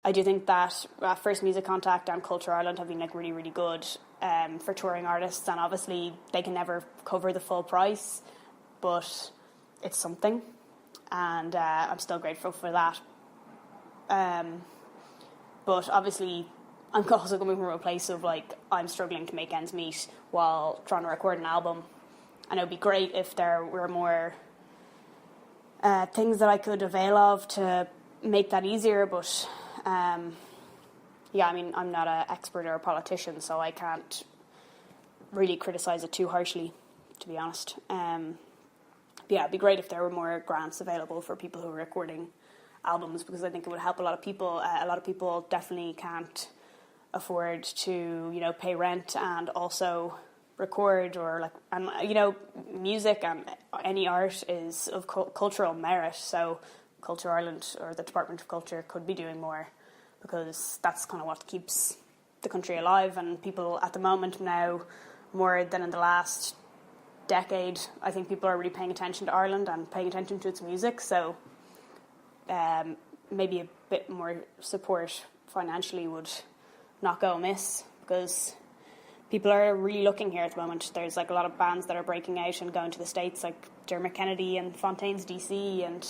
I do think that First Music Contact and Culture Ireland have been like really, really good for touring artists, and obviously they can never cover the full price, but it's something, and I'm still grateful for that. But obviously I'm also coming from a place of like I'm struggling to make ends meet while trying to record an album, and it would be great if there were more things that I could avail of to make that easier, but yeah, I mean, I'm not an expert or a politician, so I can't really criticise it too harshly, to be honest. Yeah, it'd be great if there were more grants available for people who are recording albums, because I think it would help a lot of people. A lot of people definitely can't afford to, you know, pay rent and also record, or like, and you know, music and any art is of cultural merit. So Culture Ireland or the Department of Culture could be doing more, because that's kind of what keeps the country alive. And people at the moment now, more than in the last decade, I think people are really paying attention to Ireland and paying attention to its music. So maybe a bit more support financially would not go amiss, because people are really looking here at the moment. There's like a lot of bands that are breaking out and going to the States, like Dermot Kennedy and Fontaine's DC and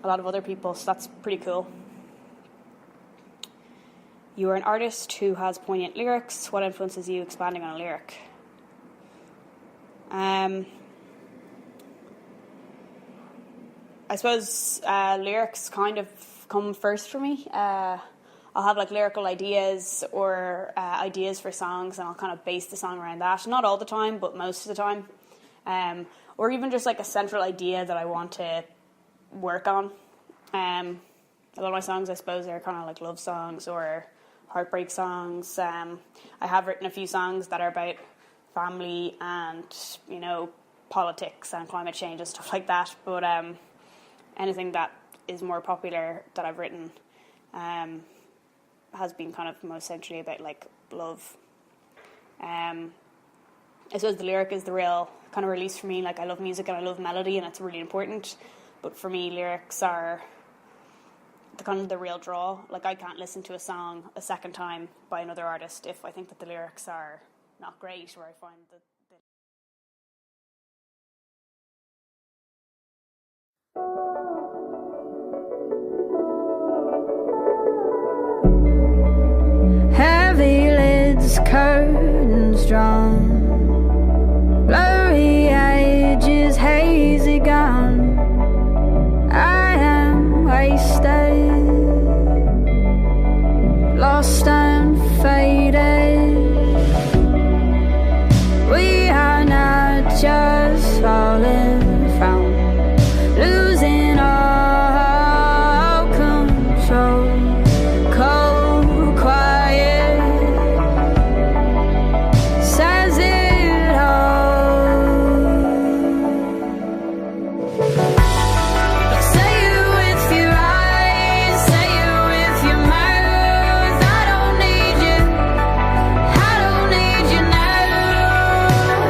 a lot of other people, so that's pretty cool. You are an artist who has poignant lyrics. What influences you expanding on a lyric? I suppose lyrics kind of come first for me. I'll have like lyrical ideas or ideas for songs, and I'll kind of base the song around that. Not all the time, but most of the time. Or even just like a central idea that I want to work on. A lot of my songs, I suppose, are kind of like love songs or heartbreak songs. I have written a few songs that are about family and, you know, politics and climate change and stuff like that. But anything that is more popular that I've written has been kind of most centrally about like love. I suppose the lyric is the real kind of release for me. Like, I love music and I love melody, and it's really important. But for me, lyrics are the kind of the real draw. Like, I can't listen to a song a second time by another artist if I think that the lyrics are not great, or I find that heavy lids, curtains drawn, blurry edges, hazy gone. I am wasted, lost and faded. We are not just falling from, losing all control. Cold, quiet says it all. Say it with your eyes, say it with your mouth. I don't need you, I don't need you now.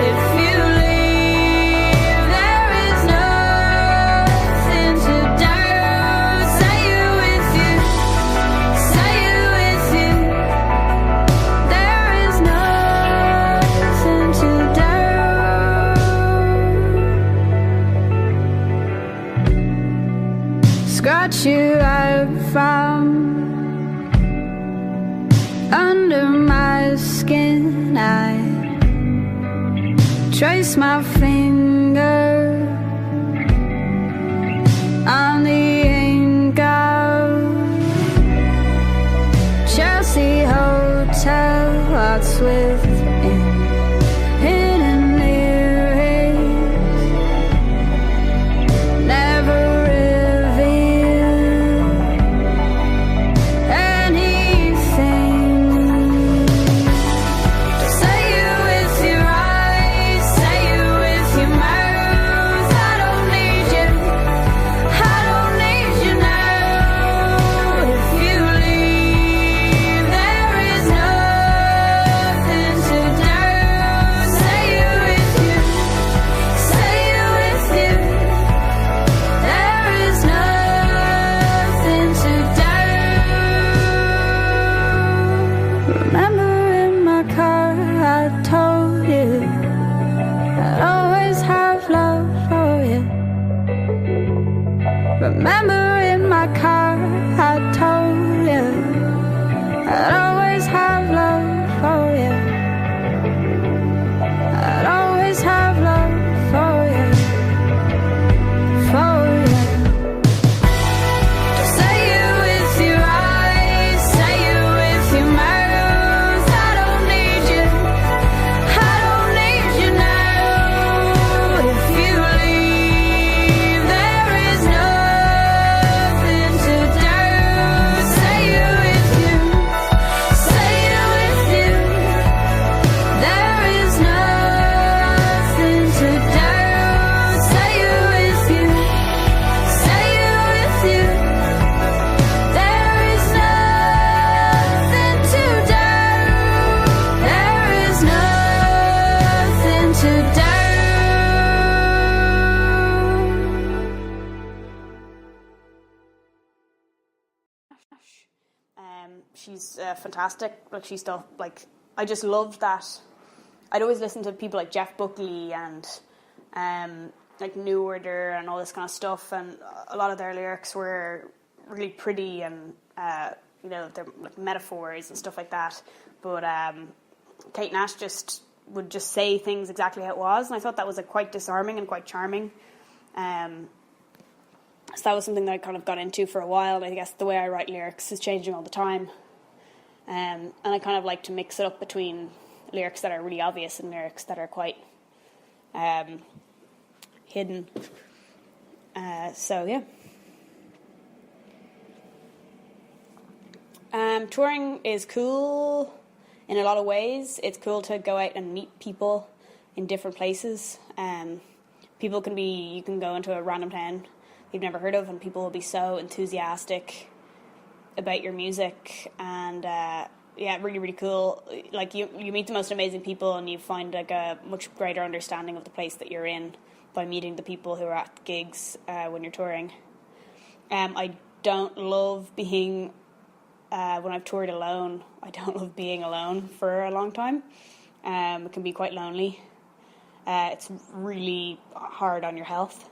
If you leave, there is nothing to doubt. Say it with you, say it with you. There is nothing to doubt. Scratch you out from under my skin. I trace my finger on the ink of Chelsea Hotel. What's within hidden lyrics never reveal anything. Say it with your eyes, say it with your mouth. I don't need you, I don't need you now. If you leave, there is nothing to Remember in my car I told you I'd always have love for you. I'd always have love for you, for you. Say it with your eyes, say it with your mouth. I don't need you, I don't need you now. If you leave, there is nothing to do. Say it with you, say it with you. There is nothing to do. Say it with you, say it with you. There is nothing to do. There is nothing to do. She's fantastic. Like, she's still, like, I just loved that. I'd always listen to people like Jeff Buckley and like New Order and all this kind of stuff, and a lot of their lyrics were really pretty and you know, they're like metaphors and stuff like that. But Kate Nash just would just say things exactly how it was, and I thought that was like quite disarming and quite charming. So that was something that I kind of got into for a while. And I guess the way I write lyrics is changing all the time. And I kind of like to mix it up between lyrics that are really obvious and lyrics that are quite hidden. So, yeah. Touring is cool in a lot of ways. It's cool to go out and meet people in different places. You can go into a random town you've never heard of, and people will be so enthusiastic about your music, and really, really cool. Like, you meet the most amazing people, and you find like a much greater understanding of the place that you're in by meeting the people who are at gigs when you're touring. I don't love being when I've toured alone. I don't love being alone for a long time. It can be quite lonely. It's really hard on your health.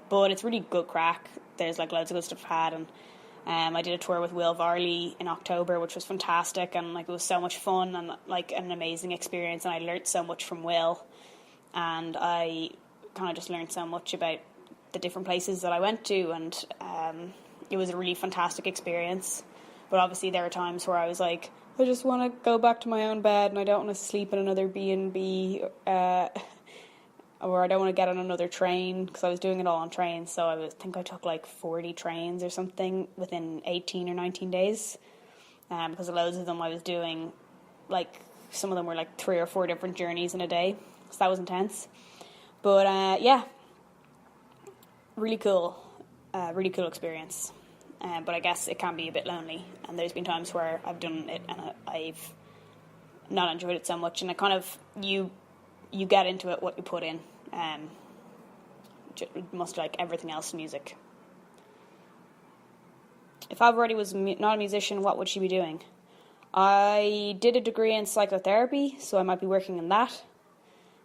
But it's really good crack. There's like loads of good stuff I've had, and I did a tour with Will Varley in October, which was fantastic, and like it was so much fun and like an amazing experience, and I learnt so much from Will, and I kind of just learned so much about the different places that I went to, and it was a really fantastic experience. But obviously there were times where I was like, I just want to go back to my own bed, and I don't want to sleep in another B&B, or I don't want to get on another train, because I was doing it all on trains. So I think I took like 40 trains or something within 18 or 19 days, because loads of them I was doing, like some of them were like 3 or 4 different journeys in a day. So that was intense. But yeah, really cool experience. But I guess it can be a bit lonely, and there's been times where I've done it and I've not enjoyed it so much, and I kind of, you get into it what you put in, much like everything else in music. If Ailbhe Reddy was not a musician, what would she be doing? I did a degree in psychotherapy, so I might be working in that.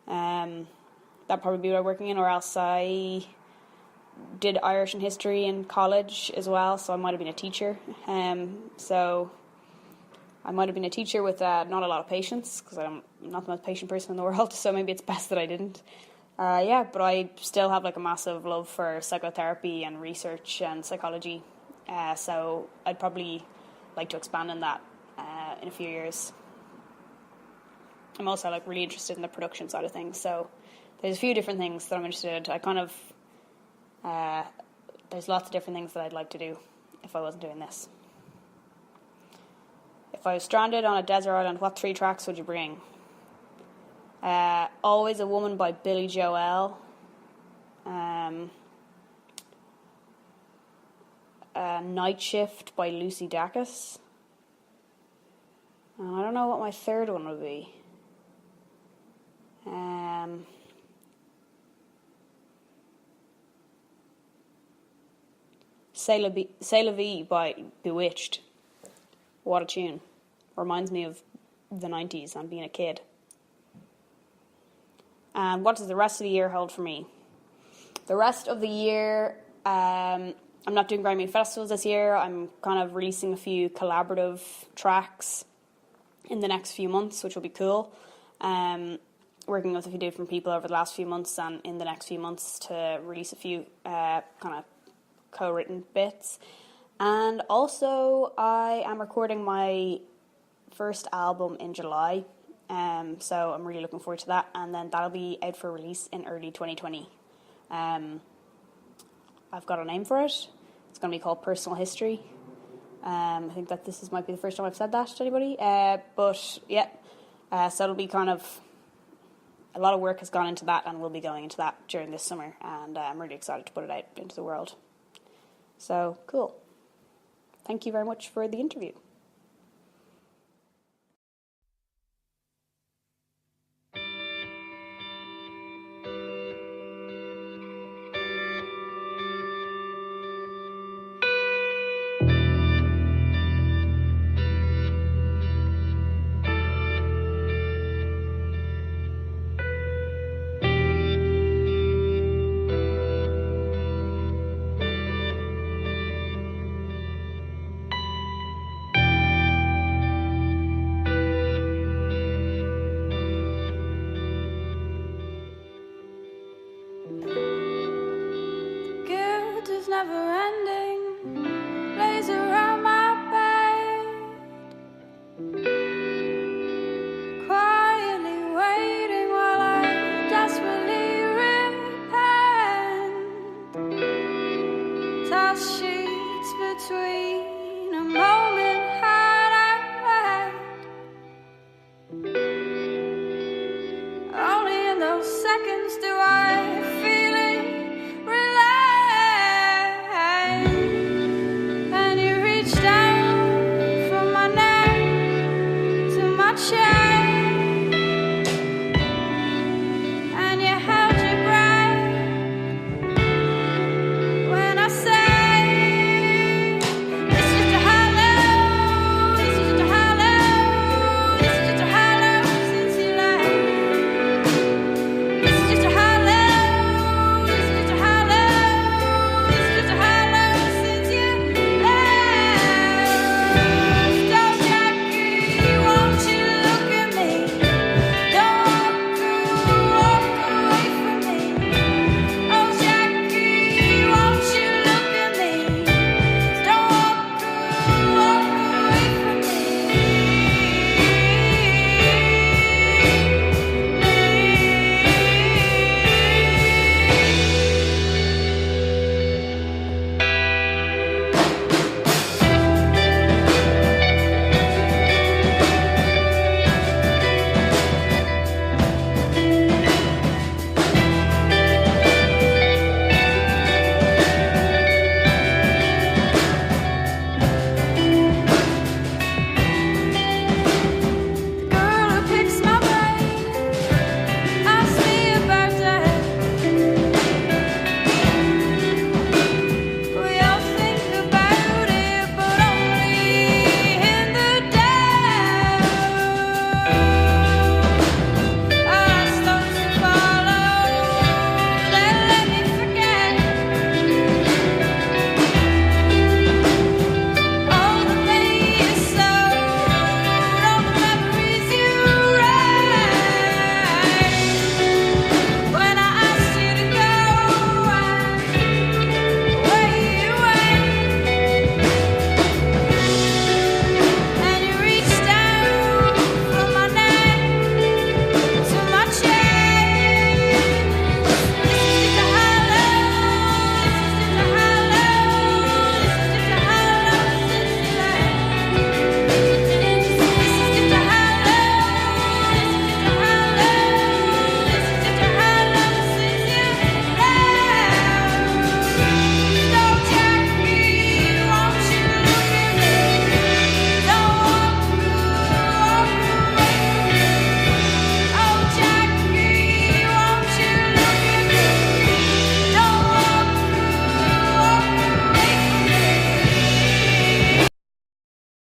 That'd probably be what I'm working in, or else I did Irish and history in college as well, so I might have been a teacher. So I might have been a teacher with not a lot of patience, because I'm not the most patient person in the world, so maybe it's best that I didn't. But I still have like a massive love for psychotherapy and research and psychology, so I'd probably like to expand in that in a few years. I'm also like really interested in the production side of things, so there's a few different things that I'm interested in. There's lots of different things that I'd like to do if I wasn't doing this. If I was stranded on a desert island, what 3 tracks would you bring? Always a Woman by Billy Joel. Night Shift by Lucy Dacus. I don't know what my third one would be. C'est la Vie by Bewitched. What a tune. Reminds me of the 90s and being a kid. And what does the rest of the year hold for me? The rest of the year, I'm not doing very many festivals this year. I'm kind of releasing a few collaborative tracks in the next few months, which will be cool. Working with a few different people over the last few months and in the next few months to release a few kind of co-written bits. And also, I am recording my first album in July, so I'm really looking forward to that. And then that'll be out for release in early 2020. I've got a name for it. It's going to be called Personal History. I think that might be the first time I've said that to anybody. But yeah, so it'll be kind of, a lot of work has gone into that, and we'll be going into that during this summer. And I'm really excited to put it out into the world. So cool. Thank you very much for the interview.